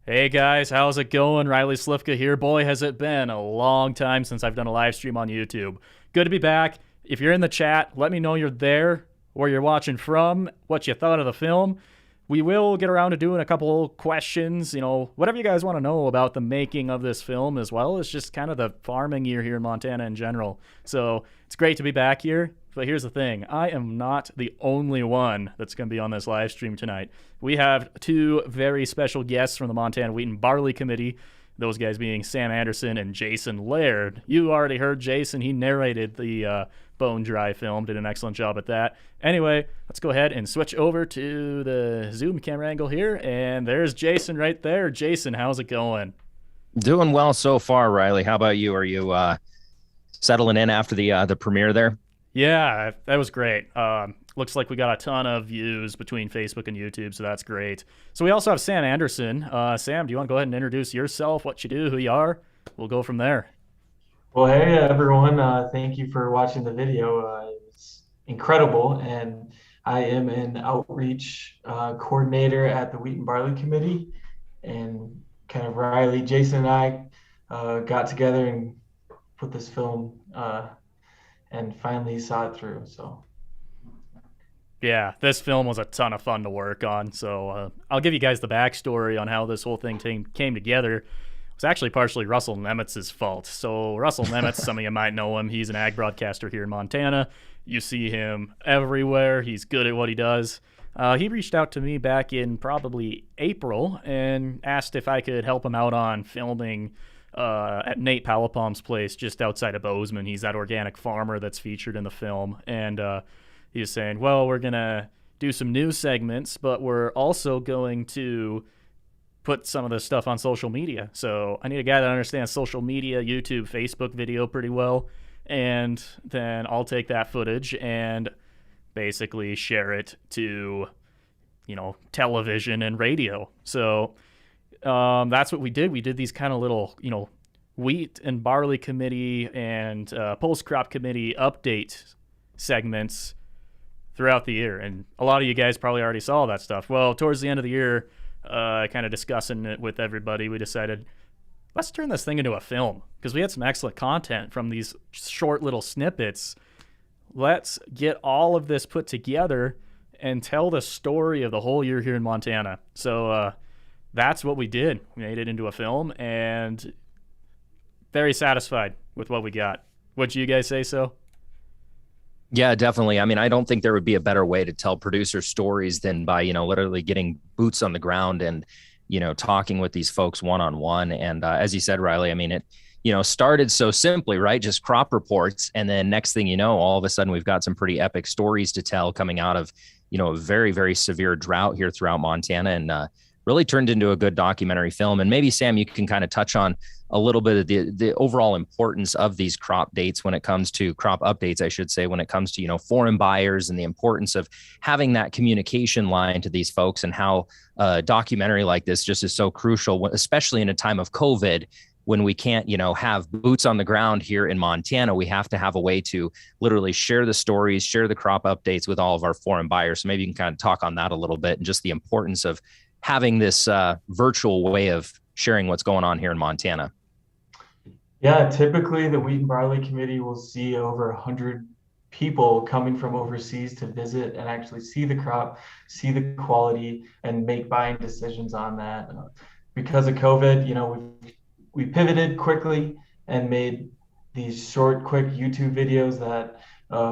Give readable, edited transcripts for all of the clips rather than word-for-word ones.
Hey guys, how's it going? Riley Slifka here. Boy, has it been a long time since I've done a live stream on YouTube. Good to be back. If you're in the chat, let me know you're there, where you're watching from, what you thought of the film. We will get around to doing a couple questions, whatever you guys want to know about the making of this film, as well as just kind of the farming year here in Montana in general. So it's great to be back here. But here's the thing, I am not the only one that's going to be on this live stream tonight. We have two very special guests from the Montana Wheat Barley Committee, those guys being Sam Anderson and Jason Laird. You already heard Jason. He narrated the Bone Dry film, did an excellent job at that. Anyway, let's go ahead and switch over to the Zoom camera angle here, and there's Jason right there. Jason, how's it going? Doing well so far, Riley. How about you? Are you settling in after the premiere there? Yeah, that was great. Looks like we got a ton of views between Facebook and YouTube, so that's great. So we also have Sam Anderson. Sam, do you want to go ahead and introduce yourself, what you do, who you are? We'll go from there. Well, hey everyone, thank you for watching the video. It's incredible, and I am an outreach coordinator at the Wheat and Barley Committee, and kind of Riley, Jason, and I got together and put this film and finally saw it through. So yeah, this film was a ton of fun to work on. So I'll give you guys the backstory on how this whole thing came together. It was actually partially Russell Nemitz's fault. So Russell Nemitz, some of you might know him. He's an ag broadcaster here in Montana. You see him everywhere. He's good at what he does. He reached out to me back in probably April and asked if I could help him out on filming at Nate Palapalm's place just outside of Bozeman. He's that organic farmer that's featured in the film. And he was saying, well, we're going to do some news segments, but we're also going to put some of this stuff on social media. So I need a guy that understands social media, YouTube, Facebook video pretty well. And then I'll take that footage and basically share it to, television and radio. So that's what we did. We did these kind of little, wheat and barley committee and post-crop committee update segments throughout the year. And a lot of you guys probably already saw that stuff. Well, towards the end of the year, kind of discussing it with everybody, we decided, let's turn this thing into a film, because we had some excellent content from these short little snippets. Let's get all of this put together and tell the story of the whole year here in Montana. So that's what we did. We made it into a film, and very satisfied with what we got. Would you guys say so? Yeah, definitely. I mean, I don't think there would be a better way to tell producer stories than by, literally getting boots on the ground and, talking with these folks one-on-one. And as you said, Riley, I mean, it, started so simply, right? Just crop reports. And then next thing you know, all of a sudden we've got some pretty epic stories to tell coming out of, a very, very severe drought here throughout Montana, and really turned into a good documentary film. And maybe, Sam, you can kind of touch on a little bit of the overall importance of these crop dates when it comes to crop updates, I should say, when it comes to, foreign buyers, and the importance of having that communication line to these folks, and how a documentary like this just is so crucial, especially in a time of COVID, when we can't, have boots on the ground here in Montana. We have to have a way to literally share the stories, share the crop updates with all of our foreign buyers. So maybe you can kind of talk on that a little bit, and just the importance of having this virtual way of sharing what's going on here in Montana. yeah, typically the Wheat and Barley Committee will see over 100 people coming from overseas to visit and actually see the crop, see the quality, and make buying decisions on that. Because of COVID, we pivoted quickly and made these short, quick YouTube videos that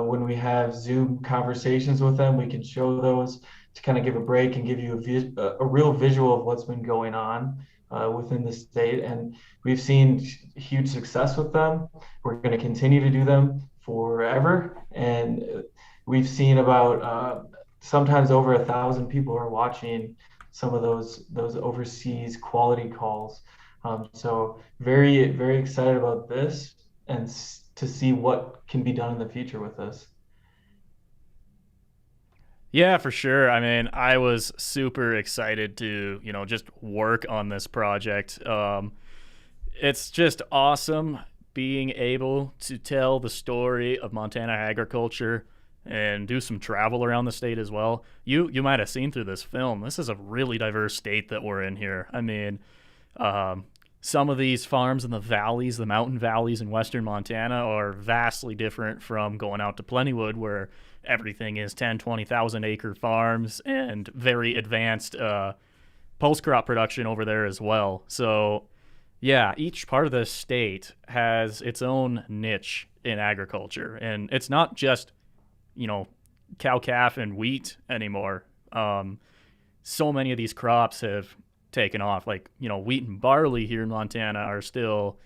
when we have Zoom conversations with them, we can show those to kind of give a break and give you a real visual of what's been going on within the state. And we've seen huge success with them. We're going to continue to do them. forever, and we've seen about sometimes over 1,000 people are watching some of those overseas quality calls. So very, very excited about this and to see what can be done in the future with this. Yeah, for sure. I mean, I was super excited to, just work on this project. It's just awesome being able to tell the story of Montana agriculture and do some travel around the state as well. You might have seen through this film. This is a really diverse state that we're in here. I mean, some of these farms in the valleys, the mountain valleys in western Montana, are vastly different from going out to Plentywood, where everything is 10, 20,000 acre farms and very advanced post-crop production over there as well. So, yeah, each part of the state has its own niche in agriculture. And it's not just, cow, calf, and wheat anymore. So many of these crops have taken off. Like, wheat and barley here in Montana are still,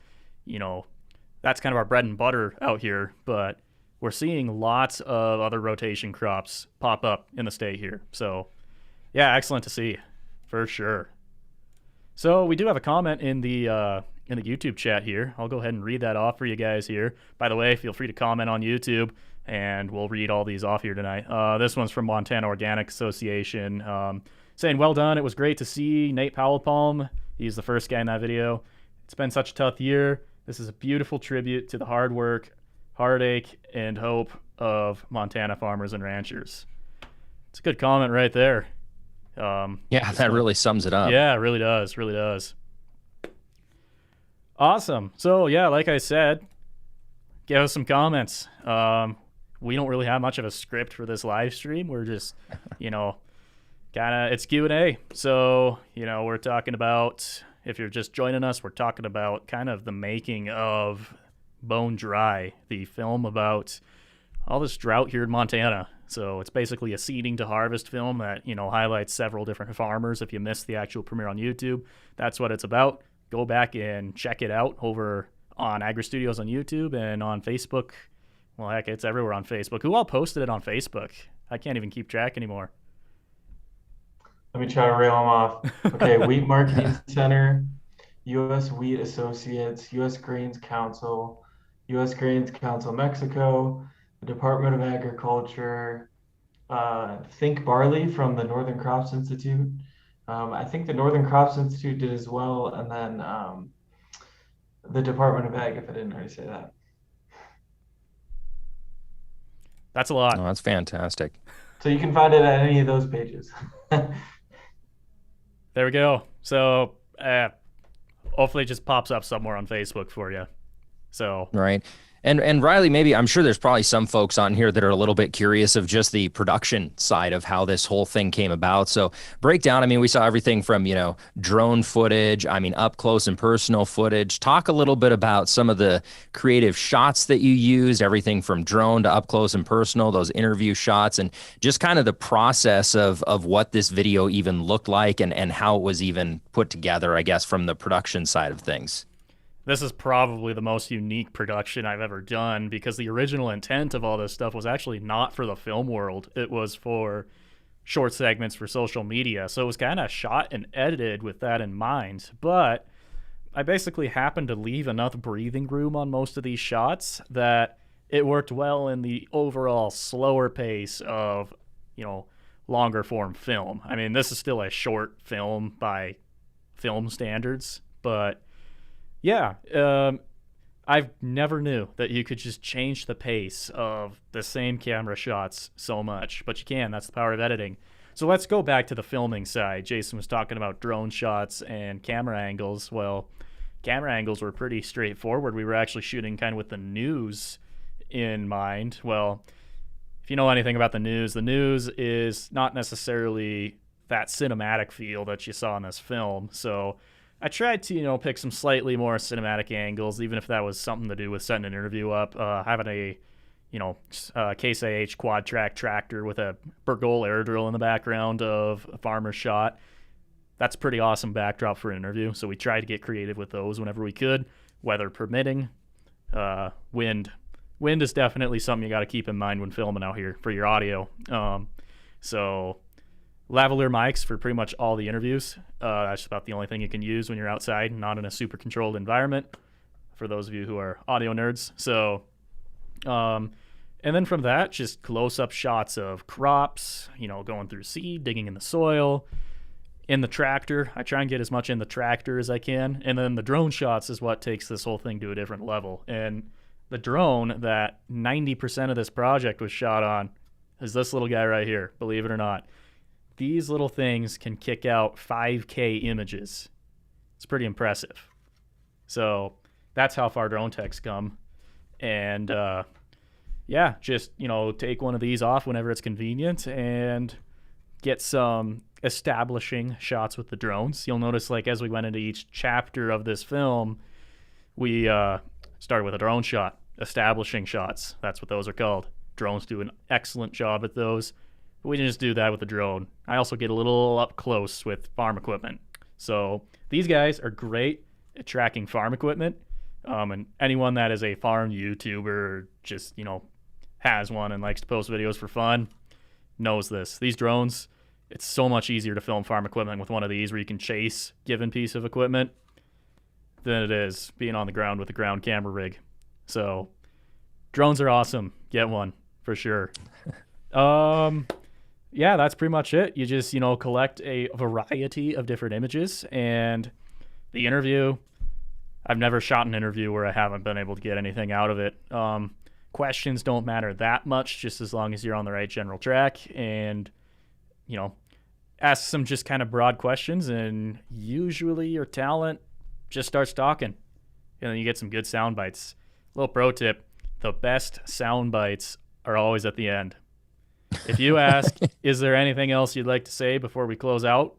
that's kind of our bread and butter out here. But we're seeing lots of other rotation crops pop up in the state here. So, yeah, excellent to see, for sure. So we do have a comment in the YouTube chat here. I'll go ahead and read that off for you guys here. By the way, feel free to comment on YouTube, and we'll read all these off here tonight. This one's from Montana Organic Association, saying, "Well done. It was great to see Nate Powell-Palm. He's the first guy in that video. It's been such a tough year. This is a beautiful tribute to the hard work, heartache, and hope of Montana farmers and ranchers." It's a good comment right there. Yeah, that really sums it up. Yeah, it really does. Really does. Awesome. So, yeah, like I said, give us some comments. We don't really have much of a script for this live stream. We're just, it's Q&A. So, we're talking about, if you're just joining us, we're talking about kind of the making of Bone Dry, the film about all this drought here in Montana. So it's basically a seeding to harvest film that, highlights several different farmers. If you missed the actual premiere on YouTube, that's what it's about. Go back and check it out over on Agri Studios on YouTube and on Facebook. Well, heck, it's everywhere on Facebook. Who all posted it on Facebook? I can't even keep track anymore. Let me try to rail them off. Okay, Wheat Marketing Center, U.S. Wheat Associates, U.S. Grains Council, U.S. Grains Council Mexico, the Department of Agriculture, Think Barley from the Northern Crops Institute. I think the Northern Crops Institute did as well, and then the Department of Ag, if I didn't already say that. That's a lot. Oh, that's fantastic. So you can find it at any of those pages. There we go. So hopefully it just pops up somewhere on Facebook for you. So right. And Riley, maybe I'm sure there's probably some folks on here that are a little bit curious of just the production side of how this whole thing came about. So breakdown, I mean, we saw everything from, drone footage, up close and personal footage. Talk a little bit about some of the creative shots that you used, everything from drone to up close and personal, those interview shots, and just kind of the process of what this video even looked like and how it was even put together, I guess, from the production side of things. This is probably the most unique production I've ever done, because the original intent of all this stuff was actually not for the film world. It was for short segments for social media. So it was kind of shot and edited with that in mind. But I basically happened to leave enough breathing room on most of these shots that it worked well in the overall slower pace of, longer form film. I mean, this is still a short film by film standards, but yeah, I've never knew that you could just change the pace of the same camera shots so much, but you can. That's the power of editing. So let's go back to the filming side. Jason was talking about drone shots and camera angles. Well, camera angles were pretty straightforward. We were actually shooting kind of with the news in mind. Well, if you know anything about the news is not necessarily that cinematic feel that you saw in this film. So I tried to, pick some slightly more cinematic angles, even if that was something to do with setting an interview up. Having a, Case IH quad track tractor with a Bergol air drill in the background of a farmer's shot. That's a pretty awesome backdrop for an interview. So we tried to get creative with those whenever we could, weather permitting. Wind wind is definitely something you got to keep in mind when filming out here for your audio. So lavalier mics for pretty much all the interviews. That's about the only thing you can use when you're outside, not in a super controlled environment, for those of you who are audio nerds. So, and then from that, just close-up shots of crops, going through seed, digging in the soil, in the tractor. I try and get as much in the tractor as I can. And then the drone shots is what takes this whole thing to a different level. And the drone that 90% of this project was shot on is this little guy right here, believe it or not. These little things can kick out 5K images. It's pretty impressive. So that's how far drone techs come. And yeah, just, take one of these off whenever it's convenient and get some establishing shots with the drones. You'll notice, like, as we went into each chapter of this film, we started with a drone shot, establishing shots. That's what those are called. Drones do an excellent job at those. But we didn't just do that with the drone. I also get a little up close with farm equipment. So these guys are great at tracking farm equipment. And anyone that is a farm YouTuber or just, has one and likes to post videos for fun knows this. These drones, it's so much easier to film farm equipment with one of these where you can chase a given piece of equipment than it is being on the ground with a ground camera rig. So drones are awesome. Get one for sure. Yeah, that's pretty much it. You just, collect a variety of different images. And the interview, I've never shot an interview where I haven't been able to get anything out of it. Questions don't matter that much, just as long as you're on the right general track and, ask some just kind of broad questions, and usually your talent just starts talking. And then you get some good sound bites. Little pro tip, the best sound bites are always at the end. If you ask, is there anything else you'd like to say before we close out?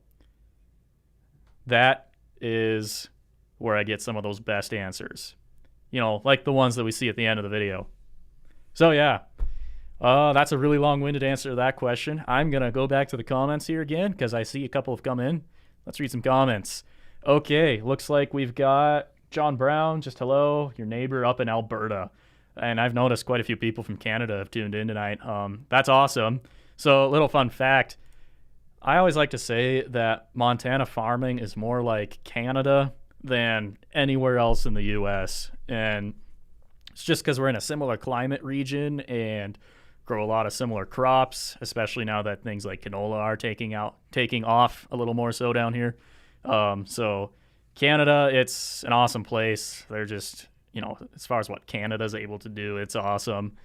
That is where I get some of those best answers. Like the ones that we see at the end of the video. So yeah, that's a really long-winded answer to that question. I'm going to go back to the comments here again because I see a couple have come in. Let's read some comments. Okay, looks like we've got John Brown, just hello, your neighbor up in Alberta. And I've noticed quite a few people from Canada have tuned in tonight. That's awesome. So a little fun fact, I always like to say that Montana farming is more like Canada than anywhere else in the U.S. And it's just because we're in a similar climate region and grow a lot of similar crops, especially now that things like canola are taking off a little more so down here. So Canada, it's an awesome place. They're just, as far as what Canada's able to do, it's awesome.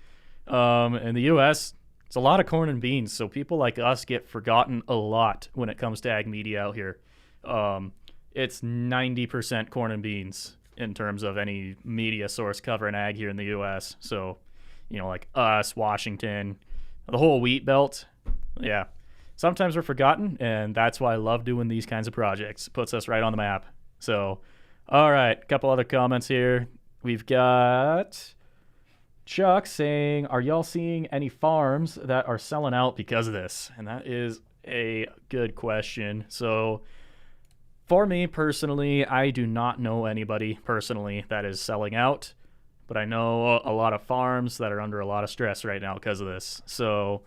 In the U.S., it's a lot of corn and beans, so people like us get forgotten a lot when it comes to ag media out here. It's 90% corn and beans in terms of any media source covering ag here in the U.S. So, like us, Washington, the whole wheat belt. Yeah. Sometimes we're forgotten, and that's why I love doing these kinds of projects. It puts us right on the map. So, all right, a couple other comments here. We've got Chuck saying, are y'all seeing any farms that are selling out because of this? And that is a good question. So for me personally, I do not know anybody personally that is selling out, but I know a lot of farms that are under a lot of stress right now because of this. So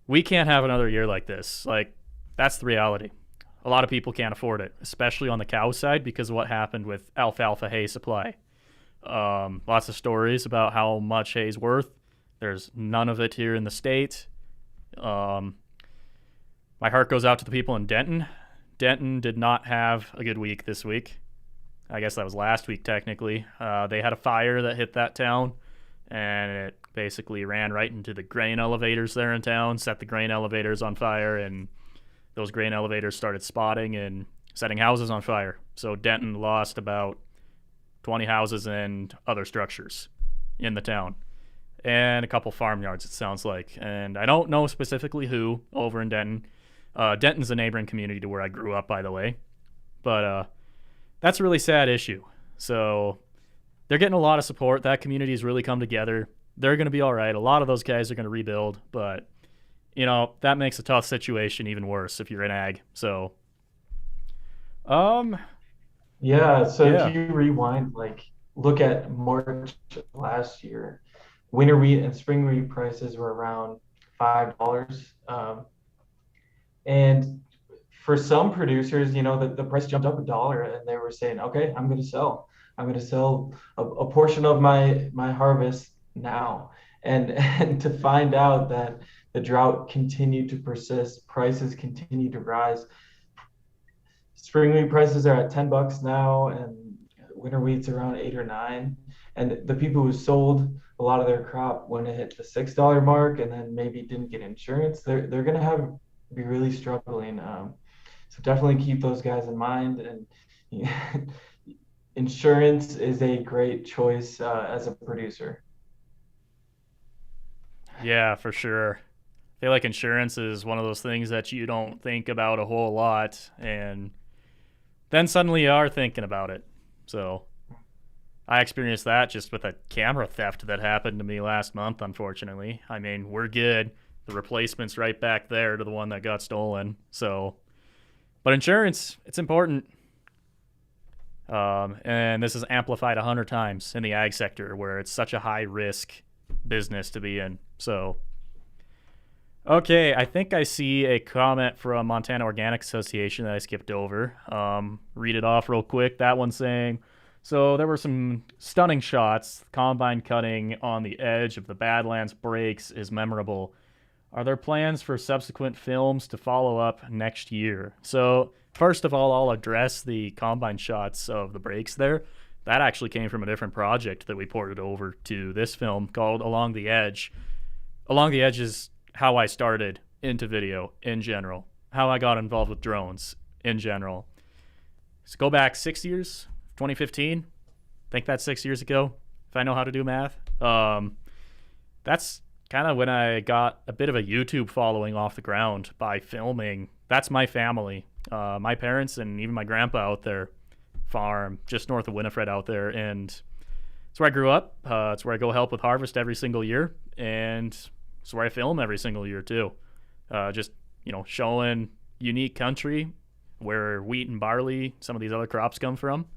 we can't have another year like this. Like, that's the reality. A lot of people can't afford it, especially on the cow side because of what happened with alfalfa hay supply. Lots of stories about how much hay is worth. There's none of it here in the state. My heart goes out to the people in Denton. Denton did not have a good week this week. I guess that was last week technically. They had a fire that hit that town, and it basically ran right into the grain elevators there in town, set the grain elevators on fire, and those grain elevators started spotting and setting houses on fire. So Denton lost about 20 houses and other structures in the town, and a couple farmyards, it sounds like. And I don't know specifically who over in Denton. Denton's a neighboring community to where I grew up, by the way. But that's a really sad issue. So they're getting a lot of support. That community's really come together. They're going to be all right. A lot of those guys are going to rebuild, but that makes a tough situation even worse if you're in ag. So, yeah. So if you rewind, like, look at March of last year, winter wheat and spring wheat prices were around $5. And for some producers, the price jumped up $1 and they were saying, okay, I'm going to sell. I'm going to sell a portion of my harvest now. And to find out that the drought continued to persist, prices continued to rise. Spring wheat prices are at $10 now, and winter wheat's around 8 or 9. And the people who sold a lot of their crop when it hit the $6 mark and then maybe didn't get insurance, they're gonna be really struggling. So definitely keep those guys in mind. And insurance is a great choice as a producer. Yeah, for sure. I feel like insurance is one of those things that you don't think about a whole lot, and then suddenly you are thinking about it. So I experienced that just with a camera theft that happened to me last month, unfortunately. I mean, we're good. The replacement's right back there to the one that got stolen. So, but insurance, it's important. And this is amplified 100 times in the ag sector where it's such a high risk business to be in. So, okay, I think I see a comment from Montana Organic Association that I skipped over. Read it off real quick. That one saying, so there were some stunning shots. Combine cutting on the edge of the Badlands breaks is memorable. Are there plans for subsequent films to follow up next year? So first of all, I'll address the combine shots of the breaks there. That actually came from a different project that we ported over to this film called Along the Edge. Along the Edge is how I started into video in general, how I got involved with drones in general. So go back 6 years, 2015. I think that's 6 years ago, if I know how to do math. That's kind of when I got a bit of a YouTube following off the ground by filming. That's my family. My parents and even my grandpa out there farm just north of Winifred out there, and it's where I grew up. It's where I go help with harvest every single year, and it's where I film every single year too. Just showing unique country where wheat and barley, some of these other crops come from,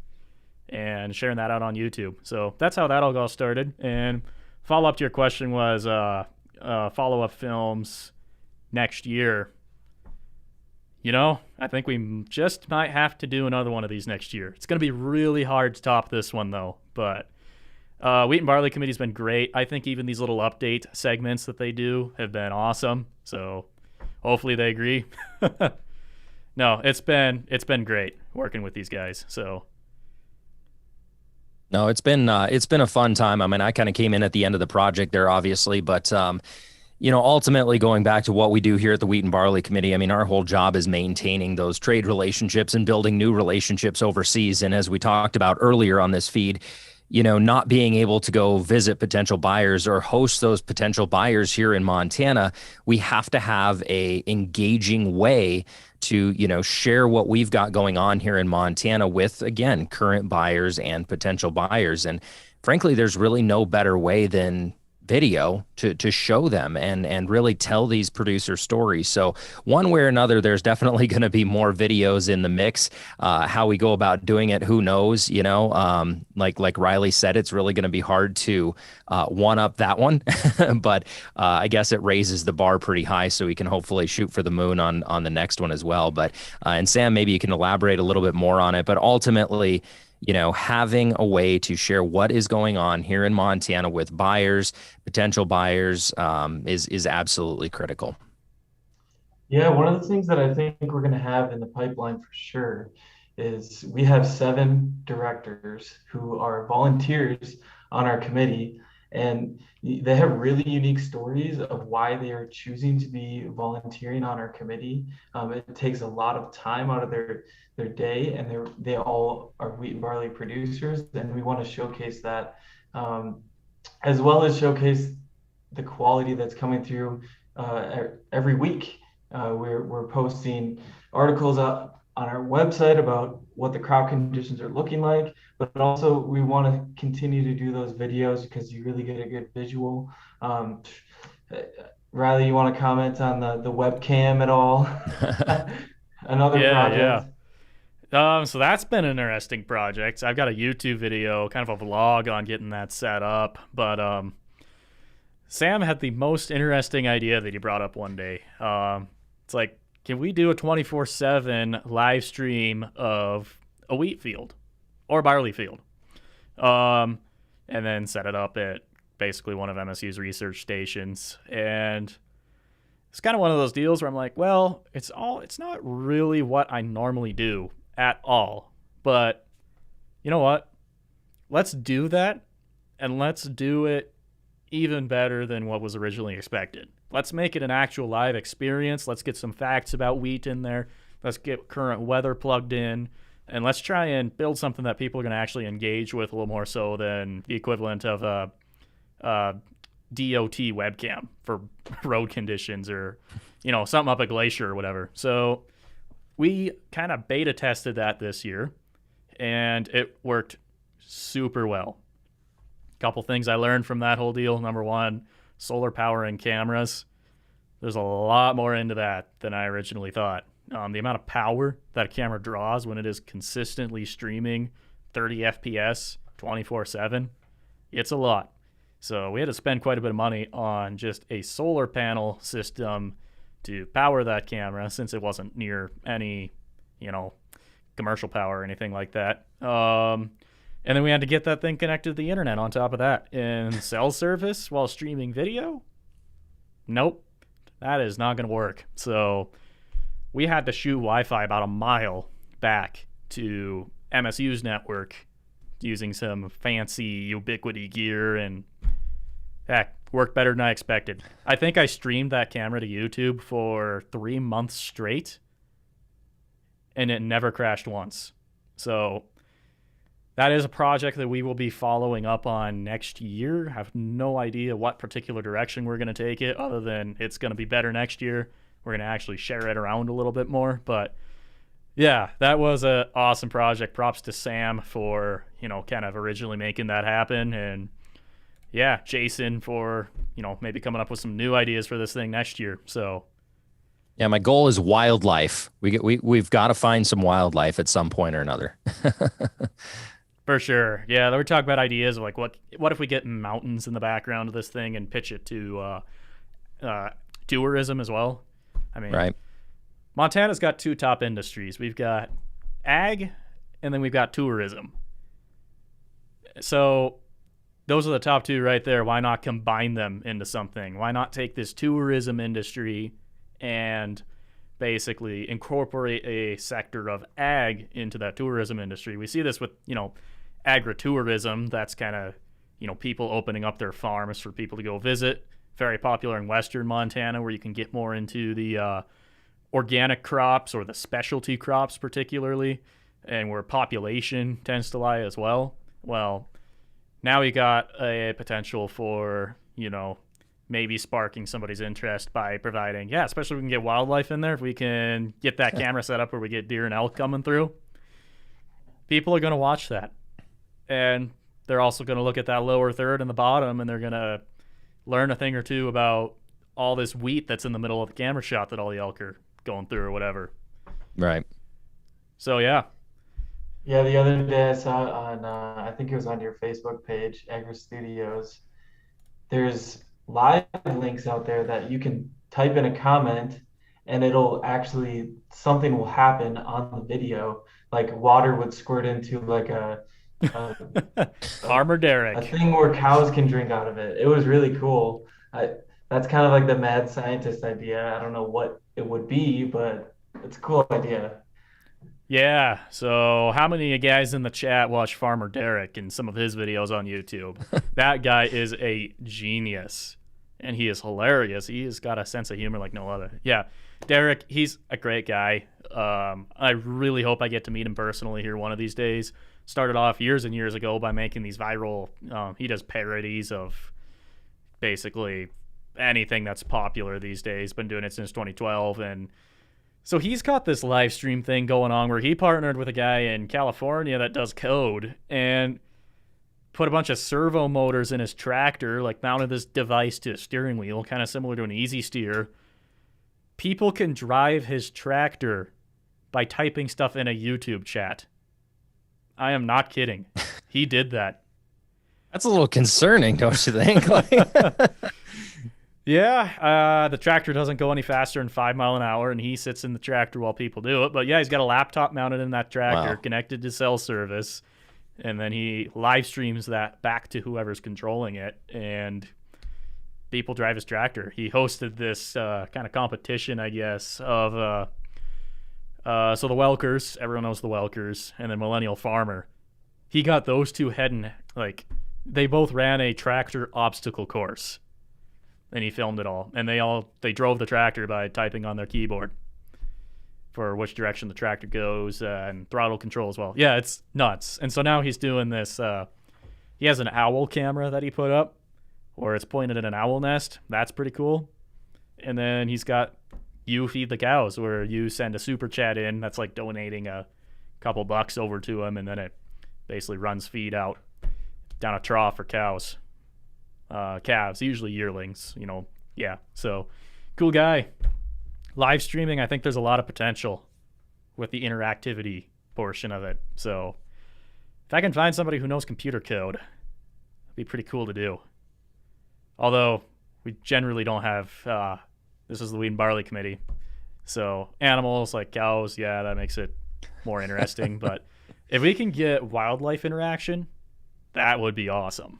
and sharing that out on YouTube. So that's how that all got started. And follow up to your question was follow up films next year. I think we just might have to do another one of these next year. It's going to be really hard to top this one, though. But Wheat and Barley Committee's been great. I think even these little update segments that they do have been awesome. So hopefully they agree. No, it's been great working with these guys. So no, it's been a fun time. I mean, I kind of came in at the end of the project there, obviously, but ultimately going back to what we do here at the Wheat and Barley Committee, I mean, our whole job is maintaining those trade relationships and building new relationships overseas. And as we talked about earlier on this feed, not being able to go visit potential buyers or host those potential buyers here in Montana, we have to have a engaging way to, share what we've got going on here in Montana with, again, current buyers and potential buyers. And frankly, there's really no better way than video to show them and really tell these producer stories. So one way or another, there's definitely going to be more videos in the mix. How we go about doing it, who knows? Like Riley said, it's really going to be hard to one up that one, but I guess it raises the bar pretty high, so we can hopefully shoot for the moon on the next one as well. But and Sam, maybe you can elaborate a little bit more on it. But ultimately, having a way to share what is going on here in Montana with buyers, potential buyers, is absolutely critical. Yeah, one of the things that I think we're going to have in the pipeline for sure is we have 7 directors who are volunteers on our committee, and they have really unique stories of why they are choosing to be volunteering on our committee. It takes a lot of time out of their day, and they all are wheat and barley producers, and we want to showcase that, as well as showcase the quality that's coming through every week. We're posting articles up on our website about what the crop conditions are looking like, but also we want to continue to do those videos because you really get a good visual. Riley, you want to comment on the webcam at all? Another project. Yeah. So that's been an interesting project. I've got a YouTube video, kind of a vlog on getting that set up, but Sam had the most interesting idea that he brought up one day. It's like, can we do a 24/7 live stream of a wheat field or barley field? And then set it up at basically one of MSU's research stations. And it's kind of one of those deals where I'm like, well, it's not really what I normally do at all. But you know what? Let's do that, and let's do it even better than what was originally expected. Let's make it an actual live experience. Let's get some facts about wheat in there. Let's get current weather plugged in. And let's try and build something that people are going to actually engage with a little more so than the equivalent of a DOT webcam for road conditions or, something up a glacier or whatever. So we kind of beta tested that this year, and it worked super well. Couple things I learned from that whole deal. Number one, solar power and cameras. There's a lot more into that than I originally thought. The amount of power that a camera draws when it is consistently streaming 30 FPS 24/7, it's a lot. So we had to spend quite a bit of money on just a solar panel system to power that camera since it wasn't near any, commercial power or anything like that. And then we had to get that thing connected to the internet on top of that. And cell service while streaming video? Nope. That is not going to work. So we had to shoot Wi-Fi about a mile back to MSU's network using some fancy Ubiquity gear, and heck, worked better than I expected. I think I streamed that camera to YouTube for 3 months straight, and it never crashed once. So that is a project that we will be following up on next year. I have no idea what particular direction we're going to take it, other than it's going to be better next year. We're going to actually share it around a little bit more. But yeah, that was an awesome project. Props to Sam for, kind of originally making that happen. And yeah, Jason for, maybe coming up with some new ideas for this thing next year. So yeah, my goal is wildlife. We've got to find some wildlife at some point or another. For sure. Yeah, we're talking about ideas of like what if we get mountains in the background of this thing and pitch it to tourism as well. I mean, right. Montana's got two top industries. We've got ag, and then we've got tourism. So those are the top two right there. Why not combine them into something? Why not take this tourism industry and basically incorporate a sector of ag into that tourism industry? We see this with, agritourism. That's kind of, people opening up their farms for people to go visit. Very popular in western Montana, where you can get more into the organic crops or the specialty crops particularly, and where population tends to lie as well. Well, now we got a potential for, maybe sparking somebody's interest by providing, especially if we can get wildlife in there. If we can get that camera set up where we get deer and elk coming through, people are going to watch that. And they're also going to look at that lower third and the bottom, and they're going to learn a thing or two about all this wheat that's in the middle of the camera shot that all the elk are going through or whatever. Right. So, yeah. Yeah, the other day I saw on, I think it was on your Facebook page, Agri Studios. There's live links out there that you can type in a comment and something will happen on the video. Like water would squirt into like a Farmer Derek. A thing where cows can drink out of it. It was really cool. That's kind of like the mad scientist idea. I don't know what it would be, but it's a cool idea. Yeah, so how many guys in the chat watch Farmer Derek and some of his videos on YouTube? That guy is a genius, and he is hilarious. He has got a sense of humor like no other. Yeah, Derek, he's a great guy. I really hope I get to meet him personally here one of these days. Started off years and years ago by making these viral, he does parodies of basically anything that's popular these days. Been doing it since 2012, and so he's got this live stream thing going on where he partnered with a guy in California that does code and put a bunch of servo motors in his tractor, like mounted this device to a steering wheel, kind of similar to an easy steer. People can drive his tractor by typing stuff in a YouTube chat. I am not kidding. He did that. That's a little concerning, don't you think? Yeah, the tractor doesn't go any faster than 5 mile an hour, and he sits in the tractor while people do it. But yeah, he's got a laptop mounted in that tractor, Wow. connected to cell service, and then he live streams that back to whoever's controlling it, and people drive his tractor. He hosted this kind of competition, I guess, of so the Welkers, everyone knows the Welkers, and then Millennial Farmer. He got those two heading, like, they both ran a tractor obstacle course, and he filmed it all. And they drove the tractor by typing on their keyboard for which direction the tractor goes, and throttle control as well. Yeah, it's nuts. And so now he's doing this. He has an owl camera that he put up where it's pointed at an owl nest. That's pretty cool. And then he's got You Feed the Cows, where you send a super chat in. That's like donating a couple bucks over to him, and then it basically runs feed out down a trough for cows. Calves, usually yearlings, Yeah, so cool guy. Live streaming, I think there's a lot of potential with the interactivity portion of it. So if I can find somebody who knows computer code, it'd be pretty cool to do. Although we generally don't have, this is the Wheat and Barley Committee. So animals like cows, yeah, that makes it more interesting. But if we can get wildlife interaction, that would be awesome.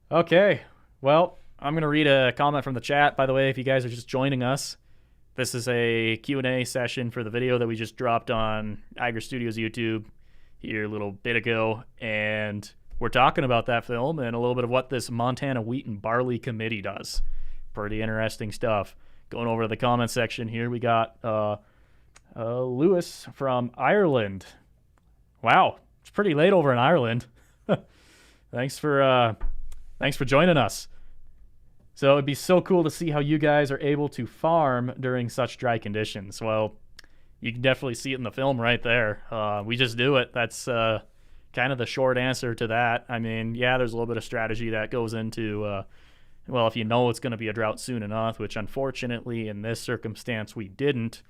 Okay, well, I'm going to read a comment from the chat. By the way, if you guys are just joining us, this is a Q&A session for the video that we just dropped on Iger Studios YouTube here a little bit ago. And we're talking about that film and a little bit of what this Montana Wheat and Barley Committee does. Pretty interesting stuff. Going over to the comment section here, we got Lewis from Ireland. Wow, it's pretty late over in Ireland. Thanks for joining us. So it'd be so cool to see how you guys are able to farm during such dry conditions. Well, you can definitely see it in the film right there. We just do it. That's kind of the short answer to that. I mean, yeah, there's a little bit of strategy that goes into, well, if you know it's going to be a drought soon enough, which unfortunately in this circumstance we didn't,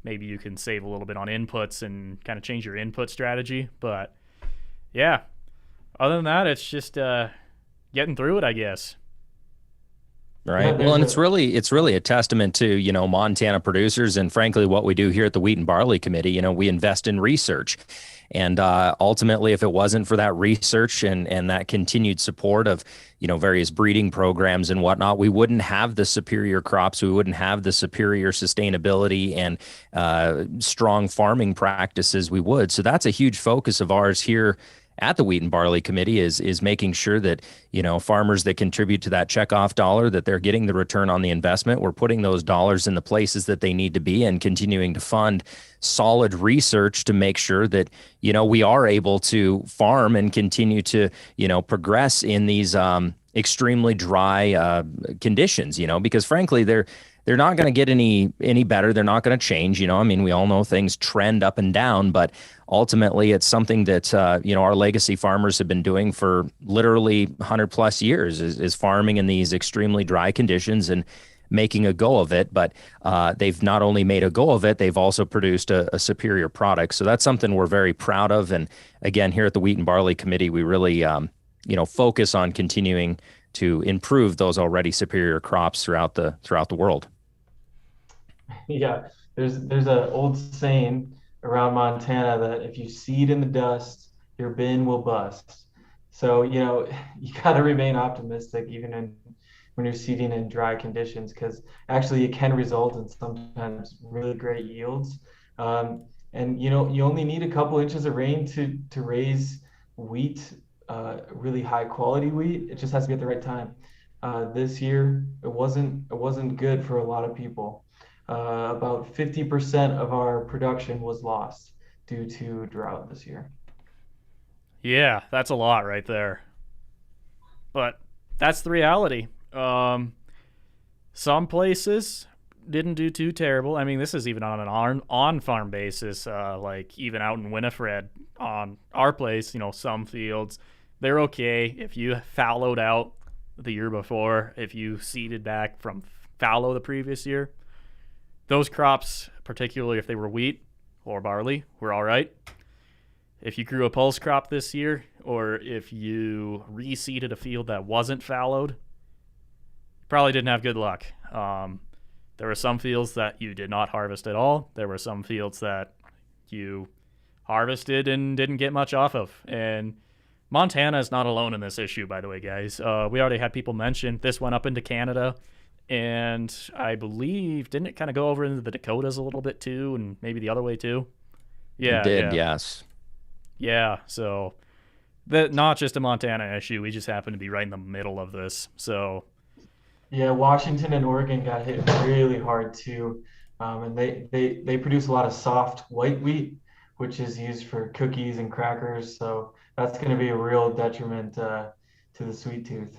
maybe you can save a little bit on inputs and kind of change your input strategy. But yeah, other than that, it's just getting through it, I guess. Right. Well, and it's really a testament to, Montana producers and frankly, what we do here at the Wheat and Barley Committee. We invest in research. And ultimately, if it wasn't for that research and that continued support of, various breeding programs and whatnot, we wouldn't have the superior crops. We wouldn't have the superior sustainability and strong farming practices we would. So that's a huge focus of ours here at the Wheat and Barley Committee is making sure that, farmers that contribute to that checkoff dollar, that they're getting the return on the investment. We're putting those dollars in the places that they need to be and continuing to fund solid research to make sure that, we are able to farm and continue to, progress in these extremely dry conditions, because frankly, they're not going to get any better. They're not going to change. I mean, we all know things trend up and down, but ultimately it's something that, our legacy farmers have been doing for literally 100 plus years is farming in these extremely dry conditions and making a go of it. But they've not only made a go of it, they've also produced a superior product. So that's something we're very proud of. And again, here at the Wheat and Barley Committee, we really, focus on continuing to improve those already superior crops throughout the world. Yeah, there's an old saying around Montana that if you seed in the dust, your bin will bust. So, you got to remain optimistic even when you're seeding in dry conditions, because actually it can result in sometimes really great yields. And, you only need a couple inches of rain to raise wheat, really high quality wheat. It just has to be at the right time. This year, it wasn't good for a lot of people. About 50% of our production was lost due to drought this year. Yeah, that's a lot right there. But that's the reality. Some places didn't do too terrible. I mean, this is even on an on-farm basis, like even out in Winifred on our place, some fields, they're okay. If you fallowed out the year before, if you seeded back from fallow the previous year, those crops, particularly if they were wheat or barley, were all right. If you grew a pulse crop this year, or if you reseeded a field that wasn't fallowed, probably didn't have good luck. There were some fields that you did not harvest at all. There were some fields that you harvested and didn't get much off of. And Montana is not alone in this issue, by the way, guys. We already had people mention this went up into Canada, and I believe, didn't it kind of go over into the Dakotas a little bit too, and maybe the other way too? Yeah, it did, yes. Yeah, so not just a Montana issue. We just happen to be right in the middle of this. So yeah, Washington and Oregon got hit really hard too, and they produce a lot of soft white wheat, which is used for cookies and crackers. So that's going to be a real detriment to the sweet tooth.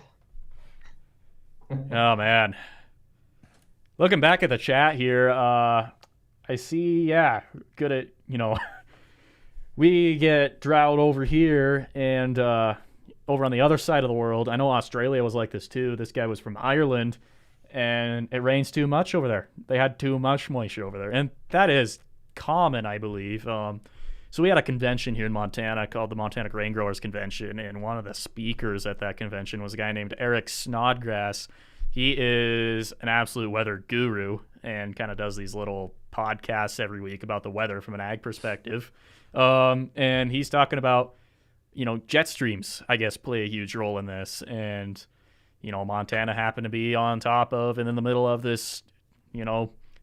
oh man, looking back at the chat here, I see. Yeah, good at we get drought over here and over on the other side of the world. I know Australia was like this too. This guy was from Ireland, and it rains too much over there. They had too much moisture over there, and that is common, I believe. So we had a convention here in Montana called the Montana Grain Growers Convention, and one of the speakers at that convention was a guy named Eric Snodgrass. He is an absolute weather guru and kind of does these little podcasts every week about the weather from an ag perspective. And he's talking about, jet streams, I guess, play a huge role in this. And, Montana happened to be on top of and in the middle of this,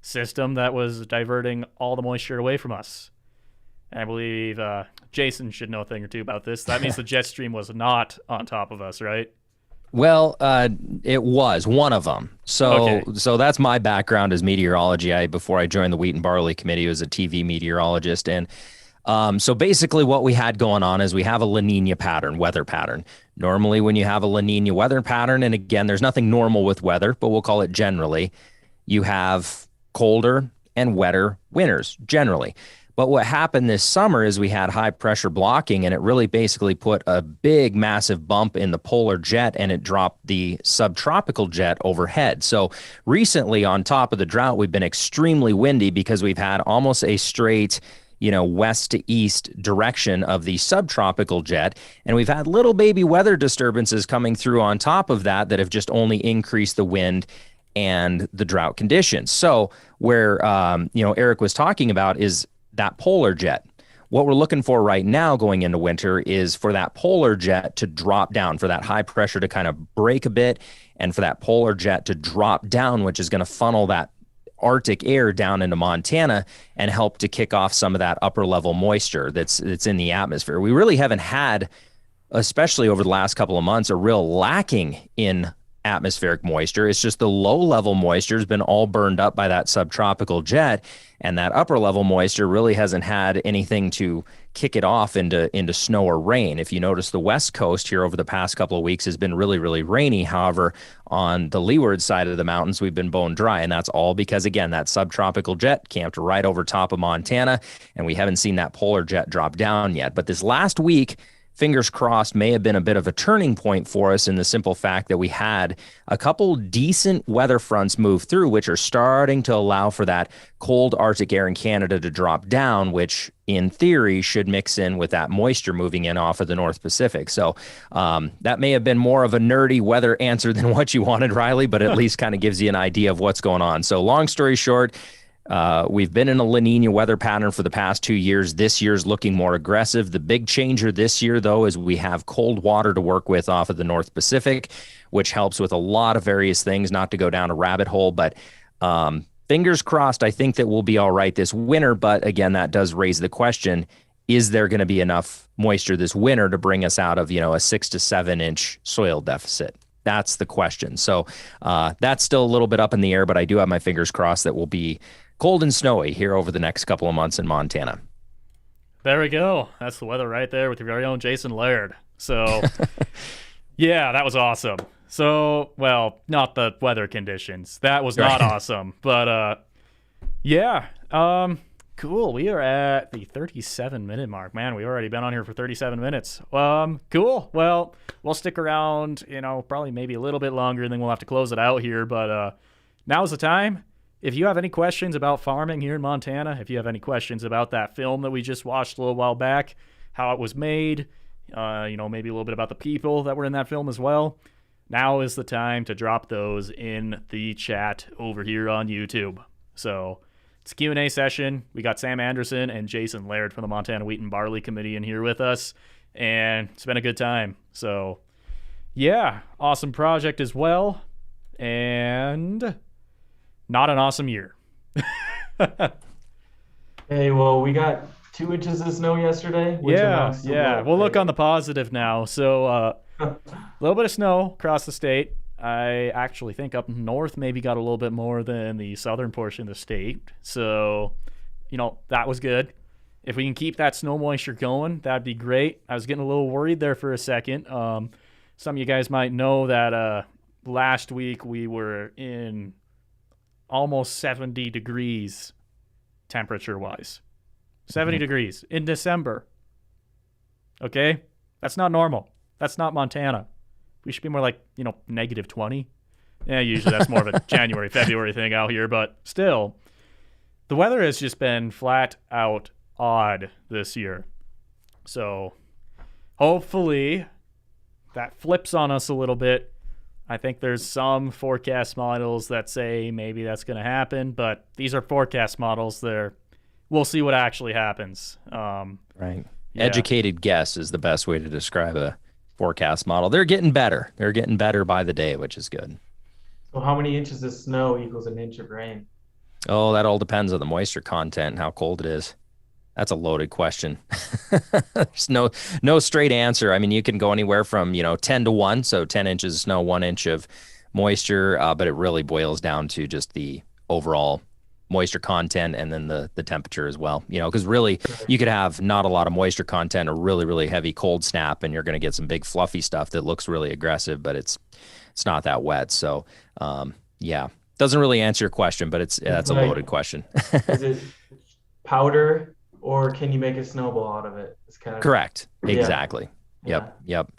system that was diverting all the moisture away from us. And I believe Jason should know a thing or two about this. That means the jet stream was not on top of us, right? Well, it was one of them. So that's my background as meteorology. Before I joined the Wheat and Barley Committee, I was a TV meteorologist. And so basically what we had going on is we have a La Nina pattern, weather pattern. Normally when you have a La Nina weather pattern, and again, there's nothing normal with weather, but we'll call it generally, you have colder and wetter winters, generally. But what happened this summer is we had high pressure blocking, and it really basically put a big, massive bump in the polar jet, and it dropped the subtropical jet overhead. So recently, on top of the drought, we've been extremely windy because we've had almost a straight, west to east direction of the subtropical jet. And we've had little baby weather disturbances coming through on top of that have just only increased the wind and the drought conditions. So where, Eric was talking about is that polar jet. What we're looking for right now going into winter is for that polar jet to drop down, for that high pressure to kind of break a bit, and for that polar jet to drop down, which is going to funnel that Arctic air down into Montana and help to kick off some of that upper level moisture that's in the atmosphere. We really haven't had, especially over the last couple of months, a real lacking in atmospheric moisture. It's just the low level moisture has been all burned up by that subtropical jet, and that upper level moisture really hasn't had anything to kick it off into snow or rain. If you notice, the West Coast here over the past couple of weeks has been really, really rainy. However, on the leeward side of the mountains, we've been bone dry, and that's all because, again, that subtropical jet camped right over top of Montana, and we haven't seen that polar jet drop down yet. But this last week, fingers crossed, may have been a bit of a turning point for us in the simple fact that we had a couple decent weather fronts move through, which are starting to allow for that cold Arctic air in Canada to drop down, which in theory should mix in with that moisture moving in off of the North Pacific. So that may have been more of a nerdy weather answer than what you wanted, Riley, but at least kind of gives you an idea of what's going on. So long story short, we've been in a La Nina weather pattern for the past 2 years. This year's looking more aggressive. The big changer this year, though, is we have cold water to work with off of the North Pacific, which helps with a lot of various things, not to go down a rabbit hole. But fingers crossed, I think that we'll be all right this winter. But again, that does raise the question, is there going to be enough moisture this winter to bring us out of, a 6 to 7 inch soil deficit? That's the question. So that's still a little bit up in the air, but I do have my fingers crossed that we'll be cold and snowy here over the next couple of months in Montana. There we go. That's the weather right there with your very own Jason Laird. So, yeah, that was awesome. So, well, not the weather conditions. That was not awesome. But, yeah, cool. We are at the 37-minute mark. Man, we've already been on here for 37 minutes. Cool. Well, we'll stick around, probably maybe a little bit longer, and then we'll have to close it out here. But now's the time. If you have any questions about farming here in Montana, if you have any questions about that film that we just watched a little while back, how it was made, maybe a little bit about the people that were in that film as well, now is the time to drop those in the chat over here on YouTube. So it's a Q&A session. We got Sam Anderson and Jason Laird from the Montana Wheat and Barley Committee in here with us, and it's been a good time. So yeah, awesome project as well, and not an awesome year. Hey, well, we got 2 inches of snow yesterday. Which amounts to what? We'll look on the positive now. So a little bit of snow across the state. I actually think up north maybe got a little bit more than the southern portion of the state. So, that was good. If we can keep that snow moisture going, that'd be great. I was getting a little worried there for a second. Some of you guys might know that last week we were in almost 70 degrees temperature-wise. 70 degrees in December. Okay? That's not normal. That's not Montana. We should be more like, negative 20. Yeah, usually that's more of a January, February thing out here, but still, the weather has just been flat out odd this year. So hopefully that flips on us a little bit. I think there's some forecast models that say maybe that's going to happen, but these are forecast models. We'll see what actually happens. Right. Yeah. Educated guess is the best way to describe a forecast model. They're getting better. They're getting better by the day, which is good. So how many inches of snow equals an inch of rain? Oh, that all depends on the moisture content and how cold it is. That's a loaded question. There's no straight answer. I mean, you can go anywhere from, 10 to 1, so 10 inches of snow, 1 inch of moisture, but it really boils down to just the overall moisture content and then the temperature as well, because really you could have not a lot of moisture content, a really, really heavy cold snap, and you're going to get some big fluffy stuff that looks really aggressive, but it's not that wet. So, doesn't really answer your question, but that's a loaded question. Is it powder, or can you make a snowball out of it? It's kind of correct. Exactly. Yep.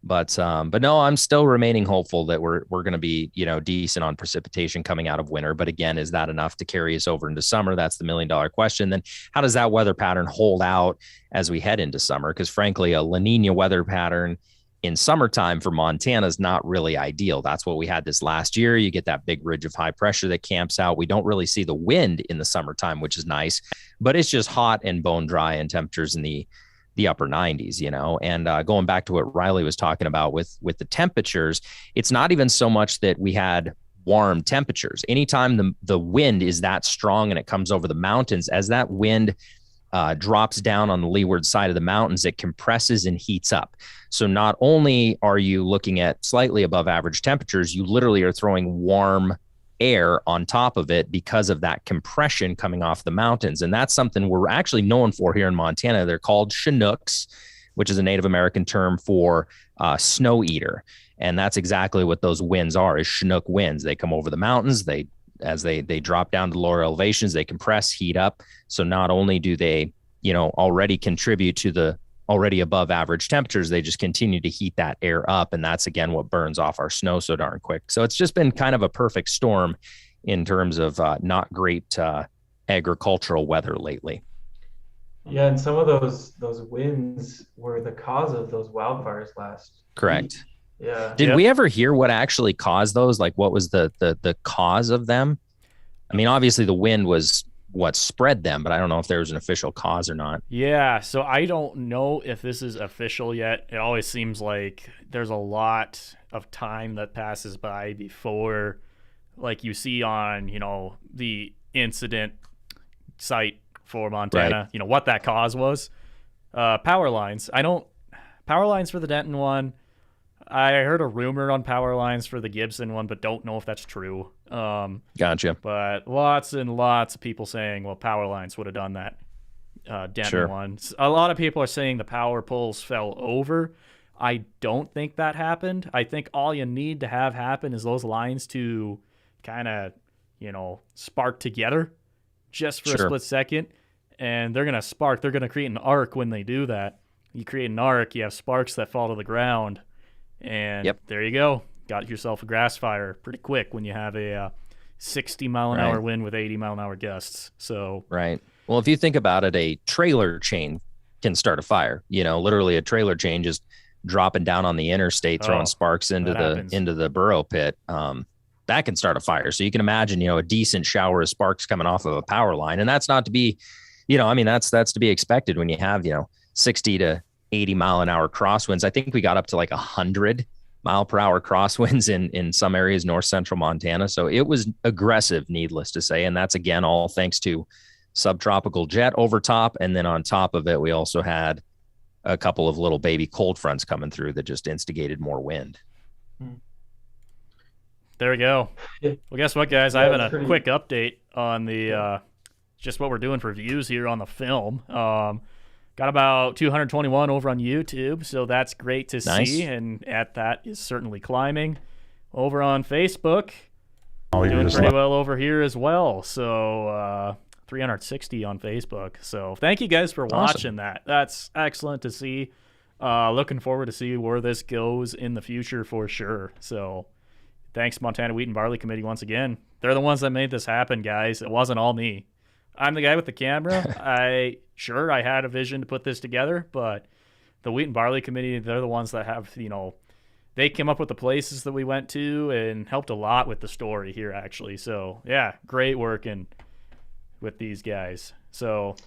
But no, I'm still remaining hopeful that we're going to be, decent on precipitation coming out of winter. But again, is that enough to carry us over into summer? That's the $1 million question. Then how does that weather pattern hold out as we head into summer? Because frankly, a La Nina weather pattern in summertime for Montana is not really ideal. That's what we had this last year. You get that big ridge of high pressure that camps out. We don't really see the wind in the summertime, which is nice, but it's just hot and bone dry and temperatures in the upper 90s, and going back to what Riley was talking about with the temperatures, it's not even so much that we had warm temperatures. Anytime the wind is that strong and it comes over the mountains, as that wind drops down on the leeward side of the mountains, it compresses and heats up. So not only are you looking at slightly above average temperatures, you literally are throwing warm air on top of it because of that compression coming off the mountains. And that's something we're actually known for here in Montana. They're called Chinooks, which is a Native American term for snow eater. And that's exactly what those winds are, is Chinook winds. They come over the mountains. As they drop down to lower elevations, they compress, heat up. So not only do they, already contribute to the already above average temperatures, they just continue to heat that air up. And that's, again, what burns off our snow so darn quick. So it's just been kind of a perfect storm in terms of not great agricultural weather lately. Yeah, and some of those winds were the cause of those wildfires last Correct. week. Yeah. Did we ever hear what actually caused those? Like, what was the cause of them? I mean, obviously the wind was what spread them, but I don't know if there was an official cause or not. Yeah, so I don't know if this is official yet. It always seems like there's a lot of time that passes by before, like, you see on, the incident site for Montana, Right. What that cause was. Power lines. Power lines for the Denton one. I heard a rumor on power lines for the Gibson one, but don't know if that's true. Gotcha. But lots and lots of people saying, well, power lines would have done that Denton Sure. one. A lot of people are saying the power poles fell over. I don't think that happened. I think all you need to have happen is those lines to kind of, spark together just for a Sure. split second. And they're going to spark. They're going to create an arc when they do that. You create an arc, you have sparks that fall to the ground. And Yep. there you go. Got yourself a grass fire pretty quick when you have a 60 mile an hour Right. wind with 80 mile an hour gusts. So Right. Well, if you think about it, a trailer chain can start a fire. Literally a trailer chain just dropping down on the interstate, throwing sparks into the burrow pit, that can start a fire. So you can imagine, a decent shower of sparks coming off of a power line. And that's not to be, that's to be expected when you have, 60 to 80 mile an hour crosswinds. I think we got up to like 100 mile per hour crosswinds in some areas, north central Montana. So it was aggressive, needless to say. And that's, again, all thanks to subtropical jet over top. And then on top of it, we also had a couple of little baby cold fronts coming through that just instigated more wind. There we go. Well, guess what, guys? I have a quick update on the just what we're doing for views here on the film. Got about 221 over on YouTube, so that's great to see, and that is certainly climbing. Over on Facebook, doing pretty well over here as well. So 360 on Facebook. So thank you guys for watching that. That's excellent to see. Looking forward to see where this goes in the future for sure. So thanks, Montana Wheat and Barley Committee, once again. They're the ones that made this happen, guys. It wasn't all me. I'm the guy with the camera. I had a vision to put this together, but the Wheat and Barley Committee, they're the ones that have, they came up with the places that we went to and helped a lot with the story here, actually. So, yeah, great working with these guys. So,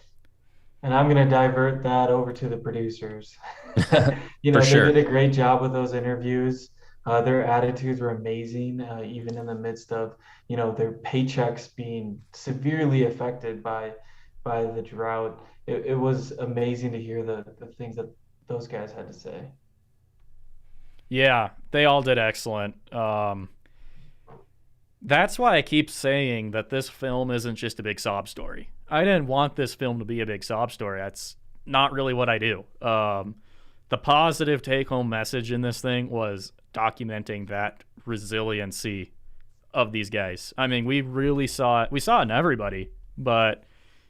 and I'm going to divert that over to the producers. They sure. did a great job with those interviews. Their attitudes were amazing, even in the midst of, their paychecks being severely affected by the drought. It was amazing to hear the things that those guys had to say. Yeah, they all did excellent. That's why I keep saying that this film isn't just a big sob story. I didn't want this film to be a big sob story. That's not really what I do. The positive take-home message in this thing was documenting that resiliency of these guys. I mean, we really saw it. We saw it in everybody, but,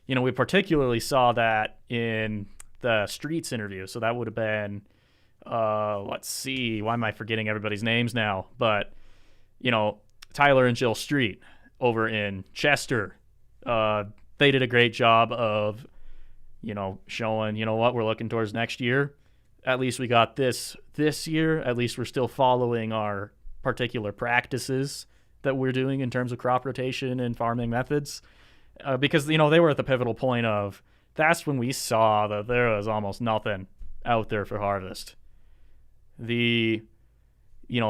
we particularly saw that in the Streets interview. So that would have been, let's see, why am I forgetting everybody's names now? But, Tyler and Jill Street over in Chester, they did a great job of, showing, what we're looking towards next year. At least we got this year. At least we're still following our particular practices that we're doing in terms of crop rotation and farming methods. Because, they were at the pivotal point of, that's when we saw that there was almost nothing out there for harvest. The,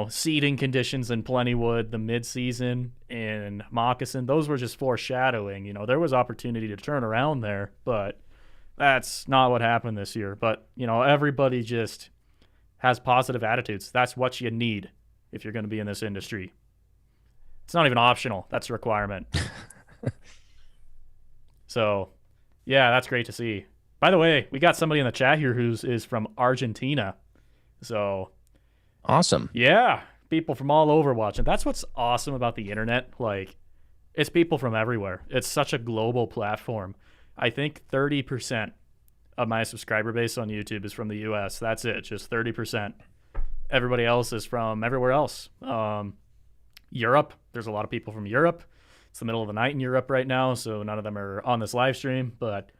seeding conditions in Plentywood, the mid-season in Moccasin, those were just foreshadowing. There was opportunity to turn around there, but that's not what happened this year. But, everybody just has positive attitudes. That's what you need if you're going to be in this industry. It's not even optional. That's a requirement. So, yeah, that's great to see. By the way, we got somebody in the chat here is from Argentina. So, awesome. Yeah, people from all over watching. That's what's awesome about the internet. Like, it's people from everywhere. It's such a global platform. I think 30% of my subscriber base on YouTube is from the US. That's it, just 30%. Everybody else is from everywhere else. Europe, there's a lot of people from Europe. It's the middle of the night in Europe right now, so none of them are on this live stream. But,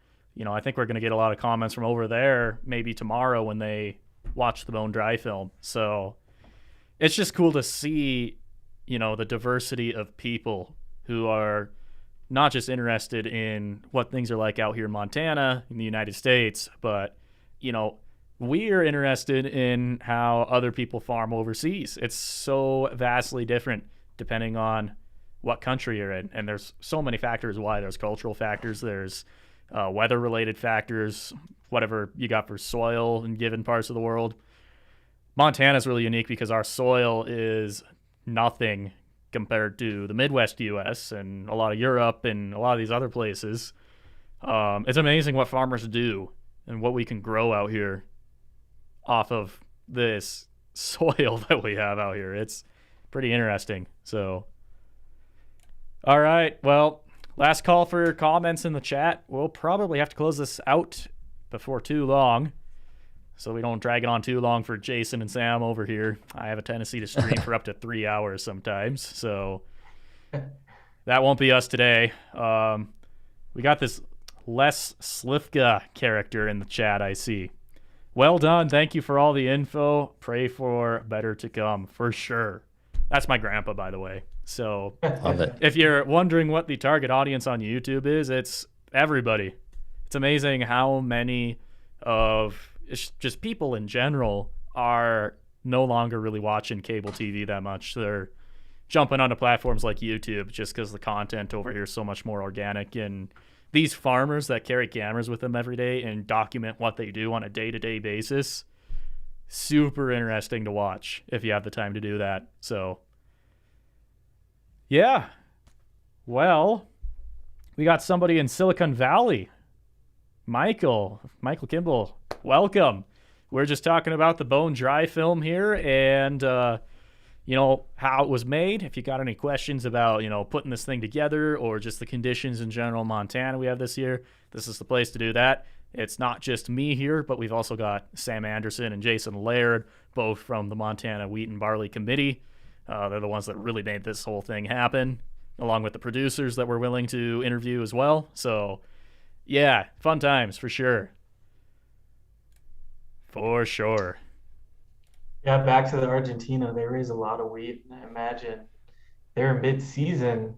I think we're going to get a lot of comments from over there maybe tomorrow when they watch the Bone Dry film. So it's just cool to see, the diversity of people who are not just interested in what things are like out here in Montana, in the United States, but, we're interested in how other people farm overseas. It's so vastly different depending on what country you're in. And there's so many factors why. There's cultural factors, there's weather-related factors, whatever you got for soil in given parts of the world. Montana's really unique because our soil is nothing compared to the Midwest U.S. and a lot of Europe and a lot of these other places. It's amazing what farmers do and what we can grow out here off of this soil that we have out here. It's pretty interesting. So, all right. Well, last call for comments in the chat. We'll probably have to close this out before too long, so we don't drag it on too long for Jason and Sam over here. I have a tendency to stream for up to 3 hours sometimes, so that won't be us today. We got this Les Slifka character in the chat, I see. Well done. Thank you for all the info. Pray for better to come, for sure. That's my grandpa, by the way. So Love it. if you're wondering what the target audience on YouTube is, it's everybody. It's amazing how many of it's just people in general are no longer really watching cable TV that much. They're jumping onto platforms like YouTube just because the content over here is so much more organic. And these farmers that carry cameras with them every day and document what they do on a day-to-day basis, super interesting to watch if you have the time to do that. So, yeah. Well, we got somebody in Silicon Valley. Michael Kimball, welcome. We're just talking about the Bone Dry film here and, how it was made. If you got any questions about, putting this thing together or just the conditions in general in Montana we have this year, this is the place to do that. It's not just me here, but we've also got Sam Anderson and Jason Laird, both from the Montana Wheat and Barley Committee. They're the ones that really made this whole thing happen, along with the producers that we're willing to interview as well. So, yeah, fun times for sure. For sure. Yeah, back to the Argentina, they raise a lot of wheat. And I imagine they're mid-season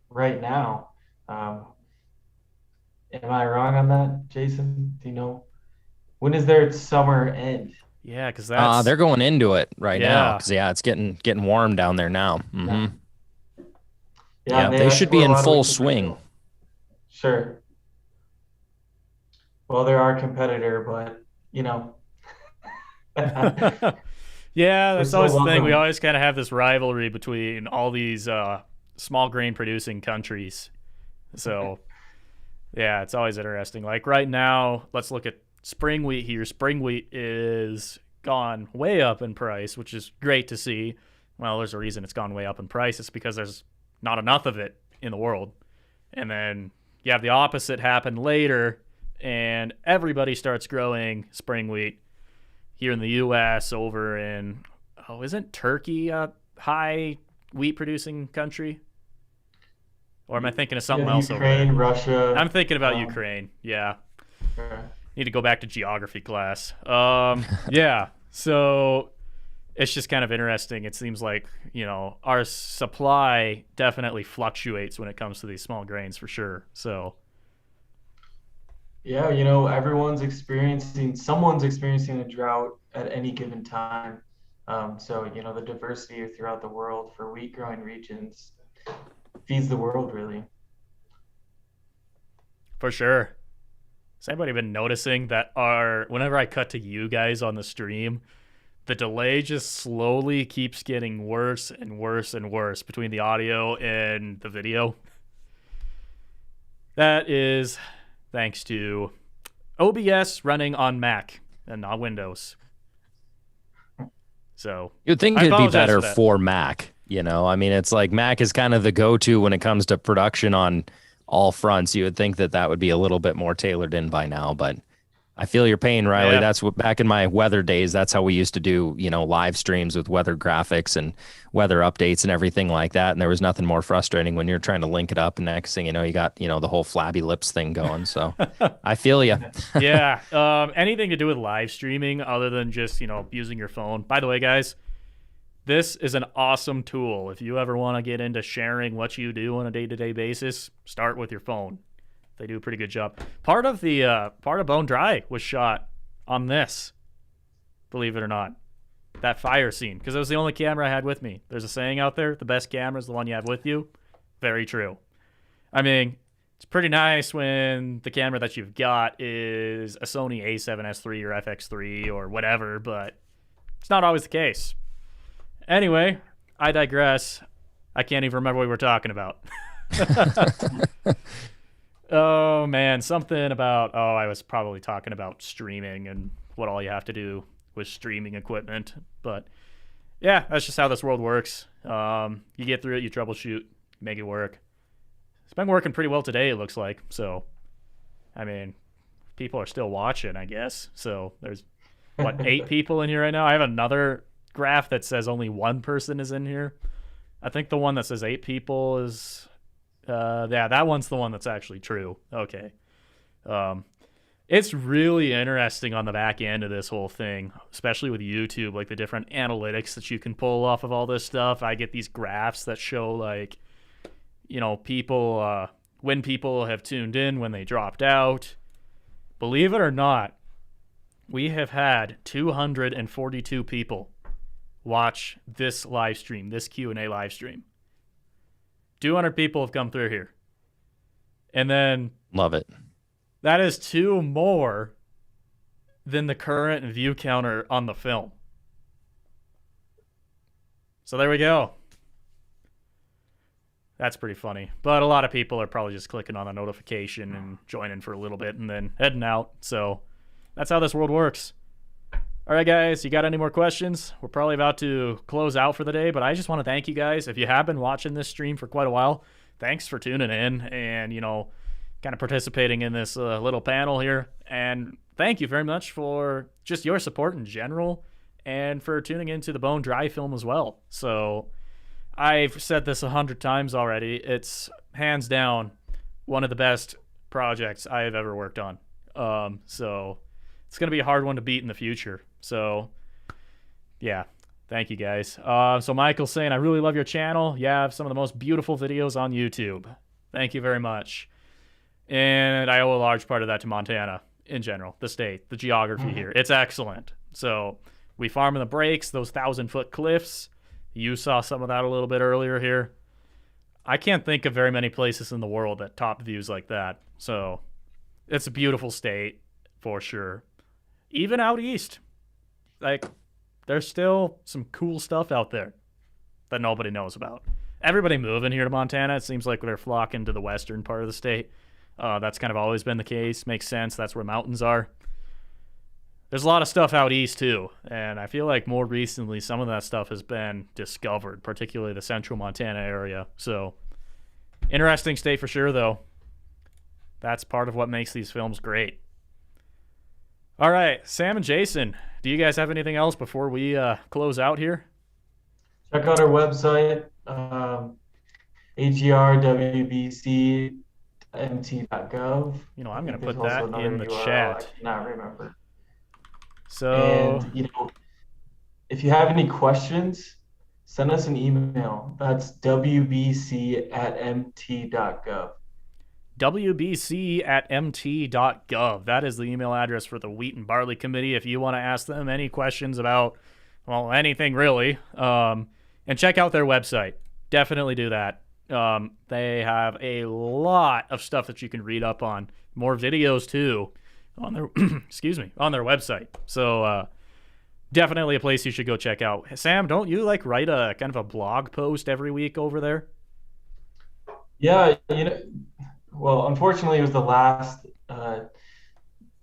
right now. Am I wrong on that, Jason? Do you know? When is their summer end? Yeah, because that's they're going into it right now. Because it's getting warm down there now. Yeah, Yeah, they should be in full swing. Sure. Well, they're our competitor, but yeah, that's so always the thing. welcome. We always kind of have this rivalry between all these small grain producing countries. So, yeah, it's always interesting. Like right now, let's look at spring wheat here. Spring wheat is gone way up in price, which is great to see. Well, there's a reason it's gone way up in price. It's because there's not enough of it in the world. And then you have the opposite happen later, and everybody starts growing spring wheat here in the U.S. over in, isn't Turkey a high wheat producing country? Or am I thinking of something else over there? Ukraine, Russia. I'm thinking about Ukraine. Yeah. Sure. Need to go back to geography class. Yeah. So it's just kind of interesting. It seems like, our supply definitely fluctuates when it comes to these small grains for sure. So Yeah, someone's experiencing a drought at any given time. So, the diversity throughout the world for wheat growing regions feeds the world, really. for sure. Has anybody been noticing that whenever I cut to you guys on the stream, the delay just slowly keeps getting worse and worse and worse between the audio and the video? That is thanks to OBS running on Mac and not Windows. So You'd think I it'd be apologize better for that. for Mac. I mean, it's like Mac is kind of the go-to when it comes to production on all fronts. You would think that would be a little bit more tailored in by now, but I feel your pain, Riley. Yeah. That's what back in my weather days, that's how we used to do, live streams with weather graphics and weather updates and everything like that. And there was nothing more frustrating when you're trying to link it up and next thing you know, you got, the whole flabby lips thing going. So I feel you. Yeah. Anything to do with live streaming other than just, using your phone. By the way, guys, this is an awesome tool. If you ever want to get into sharing what you do on a day-to-day basis, start with your phone. They do a pretty good job. Part of Bone Dry was shot on this, believe it or not. That fire scene, because it was the only camera I had with me. There's a saying out there, the best camera is the one you have with you. Very true. I mean, it's pretty nice when the camera that you've got is a Sony A7S III or FX3 or whatever, but it's not always the case. Anyway, I digress. I can't even remember what we were talking about. Oh, man, something about, I was probably talking about streaming and what all you have to do with streaming equipment. But, yeah, that's just how this world works. You get through it, you troubleshoot, make it work. It's been working pretty well today, it looks like. So, I mean, people are still watching, I guess. So there's, 8 people in here right now? I have another graph that says only 1 person is in here. I think the one that says 8 people is... that one's the one that's actually true. Okay. It's really interesting on the back end of this whole thing, especially with YouTube, like the different analytics that you can pull off of all this stuff. I get these graphs that show, like, people, when people have tuned in, when they dropped out. Believe it or not, we have had 242 people watch this live stream, this Q&A live stream. 200 people have come through here. And then... Love it. That is 2 more than the current view counter on the film. So there we go. That's pretty funny. But a lot of people are probably just clicking on the notification and joining for a little bit and then heading out. So that's how this world works. All right, guys, you got any more questions? We're probably about to close out for the day, but I just want to thank you guys. If you have been watching this stream for quite a while, thanks for tuning in and, kind of participating in this little panel here. And thank you very much for just your support in general and for tuning into the Bone Dry film as well. So I've said this 100 times already. It's hands down one of the best projects I have ever worked on. So it's going to be a hard one to beat in the future. So yeah, thank you guys. So Michael's saying, I really love your channel. You have some of the most beautiful videos on YouTube. Thank you very much. And I owe a large part of that to Montana in general, the state, the geography here. It's excellent. So we farm in the breaks, those 1,000-foot cliffs. You saw some of that a little bit earlier here. I can't think of very many places in the world that top views like that. So it's a beautiful state for sure. Even out east, like, there's still some cool stuff out there that nobody knows about. Everybody moving here to Montana, it seems like they're flocking to the western part of the state. That's kind of always been the case. Makes sense. That's where mountains are. There's a lot of stuff out east, too. And I feel like more recently, some of that stuff has been discovered, particularly the central Montana area. So, interesting state for sure, though. That's part of what makes these films great. All right, Sam and Jason, do you guys have anything else before we close out here? Check out our website, agrwbc.mt.gov. I'm going to put that in the chat. I cannot remember. So, and, if you have any questions, send us an email. That's wbc@mt.gov. wbc@mt.gov. That is the email address for the Wheat and Barley Committee if you want to ask them any questions about, well, anything really. And check out their website. Definitely do that. They have a lot of stuff that you can read up on. More videos too on their on their website. So definitely a place you should go check out. Sam, don't you write a kind of a blog post every week over there? Yeah, well, unfortunately, it was the last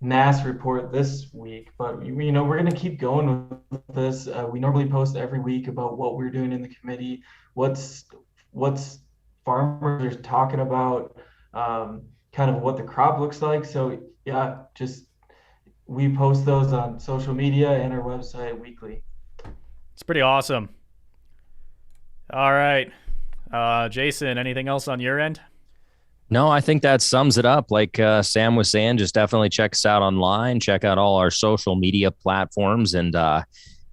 NAS report this week, but we're going to keep going with this. We normally post every week about what we're doing in the committee, what's farmers are talking about, kind of what the crop looks like. So yeah, we post those on social media and our website weekly. It's pretty awesome. All right, Jason, anything else on your end? No, I think that sums it up. Like Sam was saying, just definitely check us out online, check out all our social media platforms, and a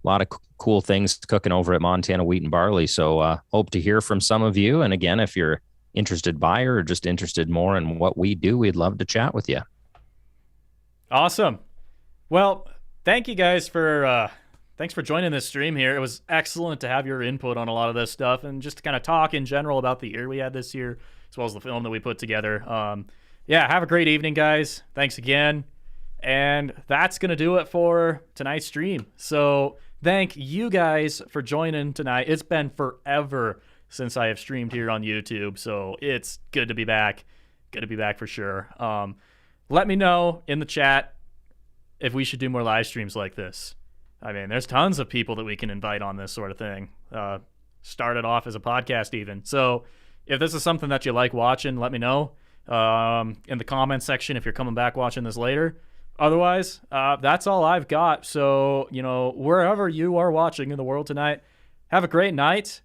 lot of cool things cooking over at Montana Wheat and Barley. So hope to hear from some of you. And again, if you're interested buyer or just interested more in what we do, we'd love to chat with you. Awesome. Well, thank you guys thanks for joining this stream here. It was excellent to have your input on a lot of this stuff and just to kind of talk in general about the year we had this year, as well as the film that we put together. Yeah, have a great evening, guys. Thanks again. And that's going to do it for tonight's stream. So thank you guys for joining tonight. It's been forever since I have streamed here on YouTube, so it's good to be back. Good to be back for sure. Let me know in the chat if we should do more live streams like this. I mean, there's tons of people that we can invite on this sort of thing. Started off as a podcast even. So if this is something that you like watching, let me know in the comments section if you're coming back watching this later. Otherwise, that's all I've got. So, wherever you are watching in the world tonight, have a great night.